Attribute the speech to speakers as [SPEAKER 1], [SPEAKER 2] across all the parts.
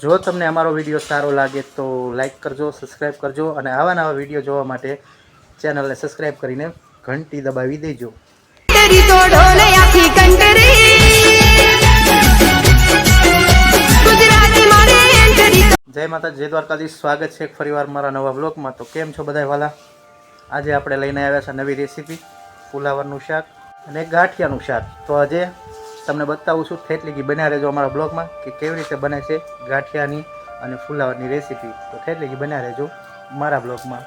[SPEAKER 1] જો તમને અમારો વિડીયો સારો લાગે તો લાઈક કરજો, સબસ્ક્રાઈબ કરજો અને આવા નવા વિડીયો જોવા માટે ચેનલને સબસ્ક્રાઈબ કરીને ઘંટી દબાવી દેજો. જય માતા, જય દ્વારકાધીશ. સ્વાગત છે ફરીવાર મારા નવા બ્લોગમાં. તો કેમ છો બધા વાલા? આજે આપણે લઈને આવ્યા છે નવી રેસીપી, ફુલાવરનું શાક અને ગાંઠિયાનું શાક. તો આજે તમને બતાવું છું, થેટલી ઘી બન્યા રહેજો અમારા બ્લોગમાં કે કેવી રીતે બને છે ગાંઠિયાની અને ફુલાવરની રેસીપી. તો થેટલી ઘી બન્યા રહેજો મારા બ્લોગમાં.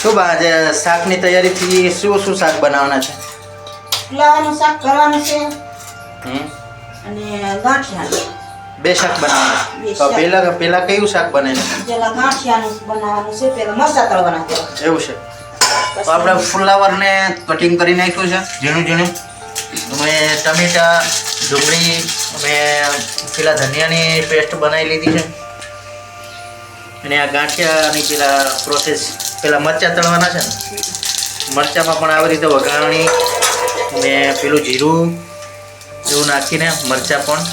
[SPEAKER 1] શું બા, આજે શાકની તૈયારીથી શું શાક બનાવવાના છે?
[SPEAKER 2] ફુલાવરનું શાક કરવાનું છે અને ગાંઠિયાનું.
[SPEAKER 1] બે શાક બનાવવાના. તો પેલા કયું શાક બને છે?
[SPEAKER 2] પેલા ગાંઠિયાનું બનાવવાનું છે, પેલા મરચાં તળવાના છે.
[SPEAKER 1] એવું છે. તો આપણે ફુલાવરને કટિંગ કરી નાખ્યું છે ઝીણું ઝીણું. અમે ટમેટા, ડુંગળી, અમે પેલા ધનિયાની પેસ્ટ બનાવી લીધી છે અને આ ગાંઠિયાની પેલા પ્રોસેસ, પેલા મરચાં તળવાના છે ને, મરચાંમાં પણ આવી રીતે વઘારણી અને પેલું જીરું એવું નાખીને મરચાં પણ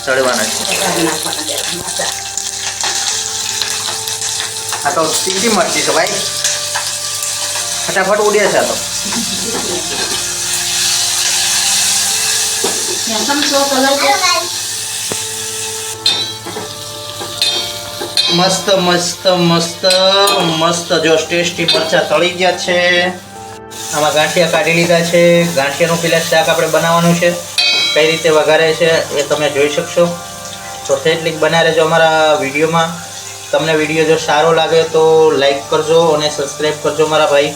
[SPEAKER 1] તળવાના છે. આ તો તીખી મરચી છે ભાઈ, ફટાફટ ઉડ્યા છે. આ તો મસ્ત મસ્ત મસ્ત મસ્ત જો ટેસ્ટી મરચાં તળી ગયા છે. આમાં ગાંઠિયા કાઢી લીધા છે. ગાંઠિયાનું પેલા શાક આપણે બનાવવાનું છે, કઈ રીતે વઘારે છે એ તમે જોઈ શકશો. તો થેટલી બના રહેજો અમારા વિડીયોમાં. તમને વિડીયો જો સારો લાગે તો લાઈક કરજો અને સબસ્ક્રાઈબ કરજો મારા ભાઈ,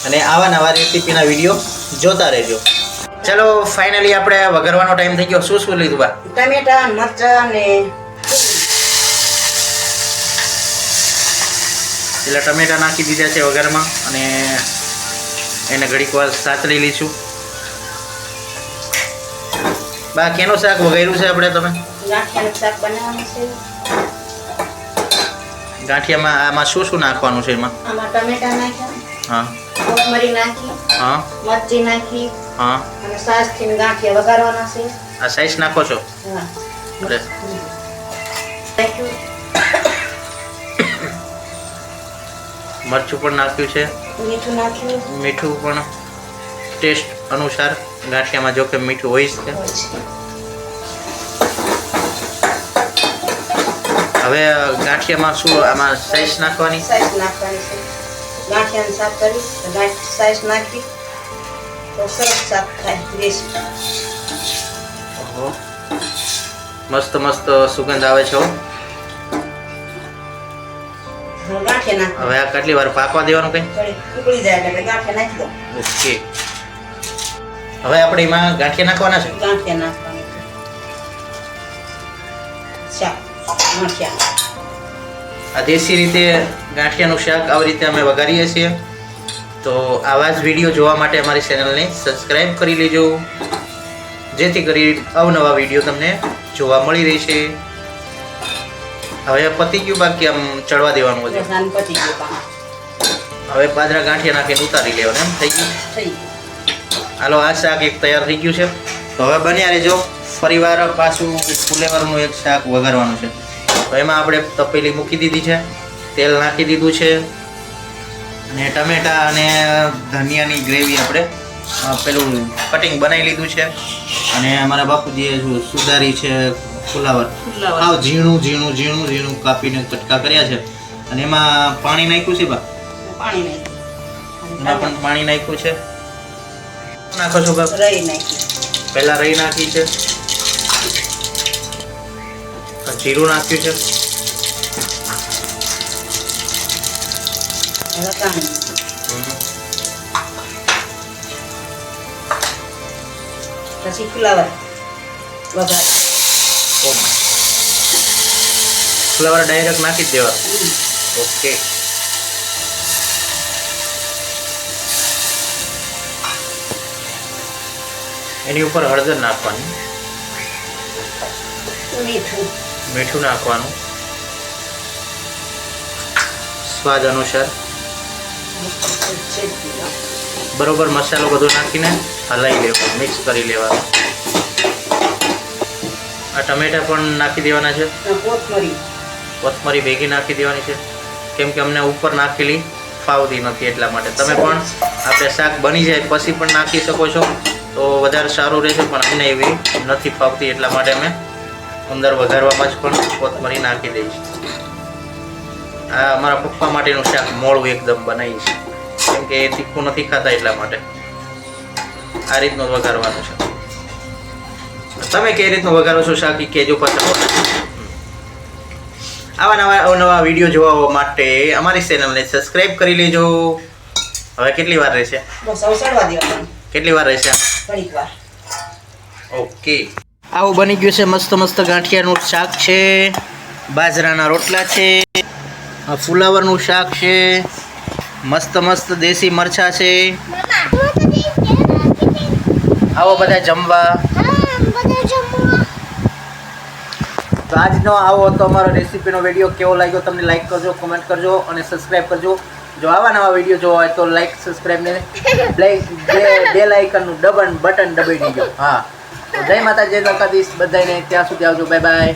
[SPEAKER 1] અને આવા નવા રેસીપીના વિડીયો જોતા રહેજો. ચલો ફાઇનલી આપણે વઘારવાનો ટાઈમ થઈ ગયો. શું લીધું બા?
[SPEAKER 2] ટમેટા, મરચાં ને
[SPEAKER 1] પેલા ટમેટા નાખી દીધા છે વઘારમાં અને એને ઘડીક વાર સાતળી લઈશું. બા, કેનું શાક વઘાર્યું છે આપણે? તમે
[SPEAKER 2] ગાંઠિયાનું શાક બનાવવાનું છે.
[SPEAKER 1] ગાંઠિયામાં આમાં શું નાખવાનું છે? એમાં
[SPEAKER 2] ટમેટા નાખ્યા,
[SPEAKER 1] હા,
[SPEAKER 2] કોથમરી નાખી,
[SPEAKER 1] હા,
[SPEAKER 2] મરચી નાખી,
[SPEAKER 1] હા,
[SPEAKER 2] અને સાસથી ગાંઠિયા વઘારવાના છે.
[SPEAKER 1] આ સાઈઝ નાખો છો?
[SPEAKER 2] હા,
[SPEAKER 1] અરે
[SPEAKER 2] નાખ્યું.
[SPEAKER 1] મરચું પણ નાખ્યું છે,
[SPEAKER 2] મીઠું નાખ્યું,
[SPEAKER 1] મીઠું પણ ટેસ્ટ અનુસાર. ગાંઠિયામાં જો કે મીઠું હોય જ છે. હવે ગાંઠિયામાં શું આમાં સાઈઝ નાખવાની?
[SPEAKER 2] સાઈઝ નાખવાની છે. ગાંઠિયાને સાફ કરી સાઈઝ નાખી તો સરસ શાક થાય. રેસીપી
[SPEAKER 1] મસ્ત મસ્ત સુગંધ આવે છે.
[SPEAKER 2] ગાંઠિયા નાખ.
[SPEAKER 1] હવે આ કેટલી વાર પાકવા દેવાનું? કઈ
[SPEAKER 2] ઉકળી જાય એટલે ગાંઠિયા નાખી દો.
[SPEAKER 1] ઓકે. હવે આપણે એમાં ગાંઠિયા નાખવાના છે.
[SPEAKER 2] ગાંઠિયા નાખવાના શાક ગાંઠિયા.
[SPEAKER 1] આ દેશી રીતે ગાંઠિયાનું શાક આવી રીતે અમે વઘારીએ છીએ. તો આવા જ વિડીયો જોવા માટે અમારી ચેનલને સબસ્ક્રાઈબ કરી લેજો, જેથી કરી અવનવા વિડીયો તમને જોવા મળી રહેશે. હવે પતી ગયું, બાકી આમ ચડવા દેવાનું છે. હવે બાજરા ગાંઠિયા નાખીને ઉતારી લેવાનું. એમ થઈ ગયું? હાલો, આ શાક એક તૈયાર થઈ ગયું છે. તો હવે બન્યા રહેજો. ફરીવાર પાછું ફુલેવરનું એક શાક વઘારવાનું છે. તો એમાં આપણે તપેલી મૂકી દીધી છે, તેલ નાખી દીધું છે અને ટમેટા અને ધનિયાની ગ્રેવી આપણે પેલું કટિંગ બનાવી લીધું છે. અને અમારા બાપુજીએ સુધારી છે ફુલાવર, આવ ઝીણું ઝીણું ઝીણું ઝીણું કાપીને કટકા કર્યા છે. અને એમાં પાણી નાખ્યું છે બા?
[SPEAKER 2] પાણી નાખ્યું.
[SPEAKER 1] એમાં પણ પાણી નાખ્યું છે. નાખો છો બાપ?
[SPEAKER 2] રહી નાખી.
[SPEAKER 1] પહેલા રહી નાખી છે, જીરું નાખ્યું છે,
[SPEAKER 2] પછી ફુલાવર વઘાર.
[SPEAKER 1] ફુલાવર ડાયરેક્ટ નાખી જ દેવા? ઓકે. એની ઉપર હળદર નાખવાની, મીઠું નાખવાનું સ્વાદ અનુસાર. બરોબર મસાલો બધો નાખીને હલાવી લેવાનો, મિક્સ કરી લેવાનો. આ ટમેટા પણ નાખી દેવાના છે,
[SPEAKER 2] કોથમરી.
[SPEAKER 1] કોથમરી ભેગી નાખી દેવાની છે, કેમ કે અમને ઉપર નાખેલી ફાવતી નથી એટલા માટે. તમે પણ આપણે શાક બની જાય પછી પણ નાખી શકો છો તો વધારે સારું રહેશે, પણ અમને એવી નથી ફાવતી એટલા માટે અમે અંદર વઘારવામાં જ પણ કોથમરી નાખી દઈશું. આ અમારા પપ્પા માટેનું શાક મોળું એકદમ બનાવીશ, કેમ કે એ તીખું નથી ખાતા એટલા માટે. આ રીતનું વઘારવાનું છે. તમે કઈ રીતનું વઘારો છો શાક એ કહેજો પાછા. આવા નવા અવનવા વિડીયો જોવા માટે અમારી ચેનલને સબસ્ક્રાઇબ કરી લેજો. હવે કેટલી વાર રહેશે?
[SPEAKER 2] બસ હવે ચડવા દેવાનું.
[SPEAKER 1] કેટલી વાર રહેશે?
[SPEAKER 2] ઘડીક વાર.
[SPEAKER 1] ઓકે, આવું બની ગયું છે મસ્ત મસ્ત ગાંઠિયાનું શાક છે, બાજરાના રોટલા છે, આ ફુલાવરનું શાક છે, મસ્ત મસ્ત દેશી મરચાં છે. આવો બધા જમવા. તો આજનો આવો હતો અમારો રેસીપીનો વિડીયો. કેવો લાગ્યો તમને લાઈક કરજો, કમેન્ટ કરજો અને સબસ્ક્રાઈબ કરજો. જો આવા નવા વિડીયો જોવા હોય તો લાઈક સબસ્ક્રાઈબ ને બેલ આઇકનનું બટન દબાવી દેજો. હા, જય માતા, જય દ્વારકાધીશ બધાને. ત્યાં સુધી આવજો. Bye bye.